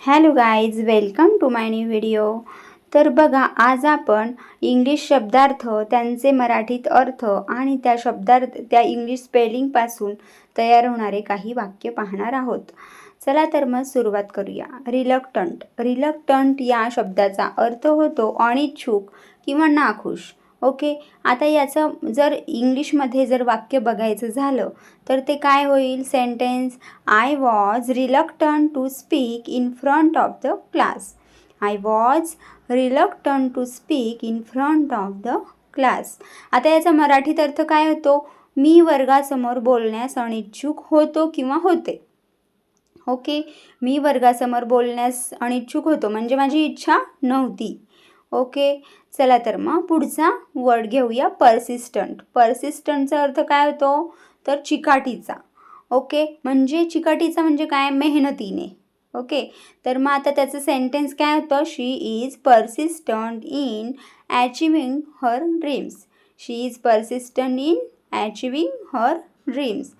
Hello guys, welcome to my new video. तर बघा, आज आपण इंग्लिश शब्दार्थ, त्यांचे मराठीत अर्थ आणि त्या इंग्लिश स्पेलिंगपासून तयार होणारे काही वाक्य पाहणार आहोत. चला तर मग सुरुवात करूया. रिलक्टंट. रिलक्टंट या शब्दाचा अर्थ होतो अनिच्छुक किंवा नाखुश. ओके, आता याचं जर इंग्लिशमध्ये जर वाक्य बघायचं झालं तर ते काय होईल? Sentence: I was reluctant to speak in front of the class. I was reluctant to speak in front of the class. आता याचा मराठीत अर्थ काय होतो? मी वर्गासमोर बोलण्यास अनिच्छुक होतो किंवा होते. ओके, मी वर्गासमोर बोलण्यास अनिच्छुक होतो म्हणजे माझी इच्छा नव्हती. ओके, चला तर मग पुढचा वर्ड घेऊया, पर्सिस्टंट. पर्सिस्टंटचा अर्थ काय होतो? तर चिकाटीचा. ओके, म्हणजे चिकाटीचा म्हणजे काय? मेहनतीने. ओके, तर मग आता त्याचं सेंटेन्स काय होतं? She is persistent in achieving her dreams. She is persistent in achieving her dreams.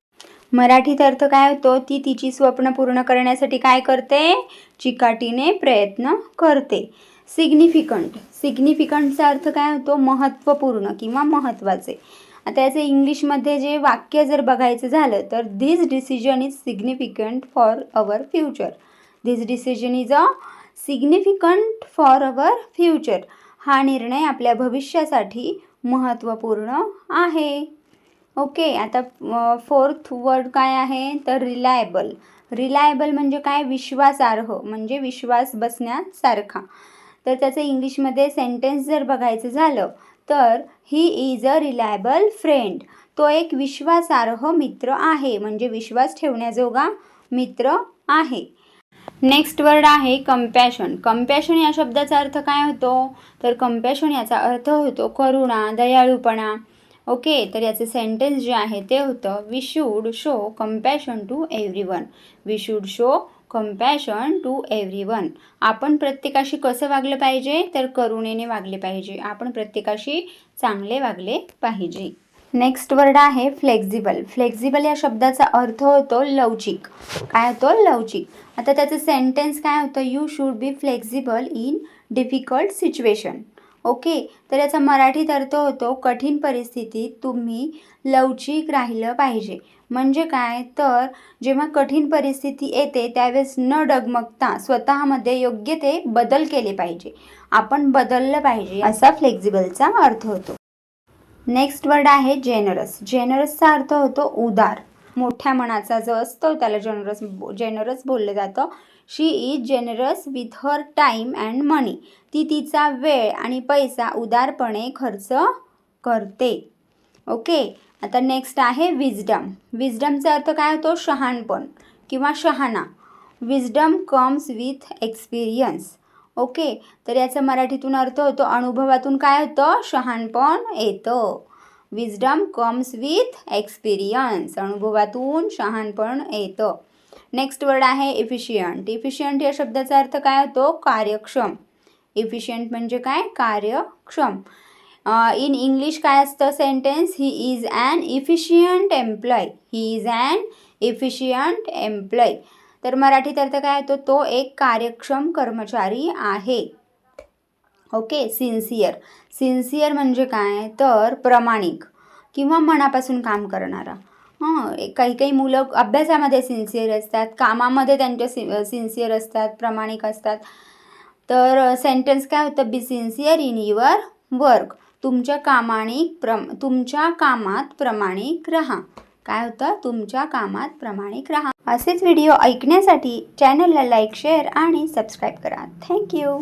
मराठीत अर्थ काय होतो? ती तिची स्वप्न पूर्ण करण्यासाठी काय करते? चिकाटीने प्रयत्न करते. सिग्निफिकंट. सिग्निफिकंटचा अर्थ काय होतो? महत्त्वपूर्ण किंवा महत्त्वाचे. आता याचे इंग्लिशमध्ये जे वाक्य जर बघायचं झालं तर this decision is significant for our future. This decision is a significant for our future. हा निर्णय आपल्या भविष्यासाठी महत्त्वपूर्ण आहे. ओके, आता फोर्थ वर्ड काय आहे? तर रिलायबल. रिलायबल म्हणजे काय? विश्वासार्ह, म्हणजे विश्वास बसण्यासारखा. तर त्याचं इंग्लिशमध्ये सेंटेन्स जर बघायचं झालं तर he is a reliable friend. तो एक विश्वासार्ह मित्र आहे, म्हणजे विश्वास ठेवण्याजोगा मित्र आहे. नेक्स्ट वर्ड आहे कंपॅशन. कंपॅशन या शब्दाचा अर्थ काय होतो? तर कंपॅशन याचा अर्थ होतो करुणा, दयाळूपणा. ओके, तर याचे सेंटेन्स जे आहे ते होतं: we should show compassion to everyone. We should show compassion to everyone. आपण प्रत्येकाशी कसं वागलं पाहिजे? तर करुणेने वागले पाहिजे. आपण प्रत्येकाशी चांगले वागले पाहिजे. नेक्स्ट वर्ड आहे फ्लेक्झिबल. फ्लेक्झिबल या शब्दाचा अर्थ होतो लवचिक. काय होतो? लवचिक. आता त्याचं सेंटेन्स काय होतं? You should be flexible in difficult situation. Okay, तर याचा मराठीत अर्थ होतो कठीण परिस्थितीत तुम्ही लवचिक राहिलं पाहिजे. म्हणजे काय? तर जेव्हा कठीण परिस्थिती येते त्यावेळेस न डगमगता स्वतःमध्ये योग्य ते बदल केले पाहिजे. आपण बदललं पाहिजे, असा फ्लेक्झिबलचा अर्थ होतो. नेक्स्ट वर्ड आहे जेनरस. जेनरसचा अर्थ होतो उदार, मोठ्या मनाचा जो असतो त्याला जेनरस बोललं जातं. She is generous with her time and money. ती तिचा वेळ आणि पैसा उदारपणे खर्च करते. ओके, आता नेक्स्ट आहे विजडम. विजडमचा अर्थ काय होतो? शहाणपण किंवा शहाणा. Wisdom comes with experience. Okay, तर याचा मराठीतून अर्थ होतो अनुभवातून काय होतं? शहाणपण येतं. Wisdom comes with experience. अनुभवातून शहाणपण येतं. नेक्स्ट वर्ड आहे इफिशियंट. इफिशियंट या शब्दाचा अर्थ काय होतो? कार्यक्षम. इफिशियंट म्हणजे काय? कार्यक्षम. इन इंग्लिश काय असतं sentence? He is an efficient employee. He is an efficient employee. तर मराठीत अर्थ काय होतो? तो एक कार्यक्षम कर्मचारी आहे. Okay, sincere. सिन्सियर म्हणजे काय? तर प्रामाणिक किंवा मनापासून काम करणारा. काही मुलं अभ्यासामध्ये सिन्सियर असतात, कामामध्ये त्यांच्या सिन्सियर असतात, प्रामाणिक असतात. तर सेंटेन्स काय होतं? बी सिन्सियर इन युअर वर्क. तुमच्या कामात प्रामाणिक राहा. काय होतं? तुमच्या कामात प्रामाणिक राहा. असेच व्हिडिओ ऐकण्यासाठी चॅनलला लाईक, शेअर आणि सबस्क्राईब करा. थँक्यू.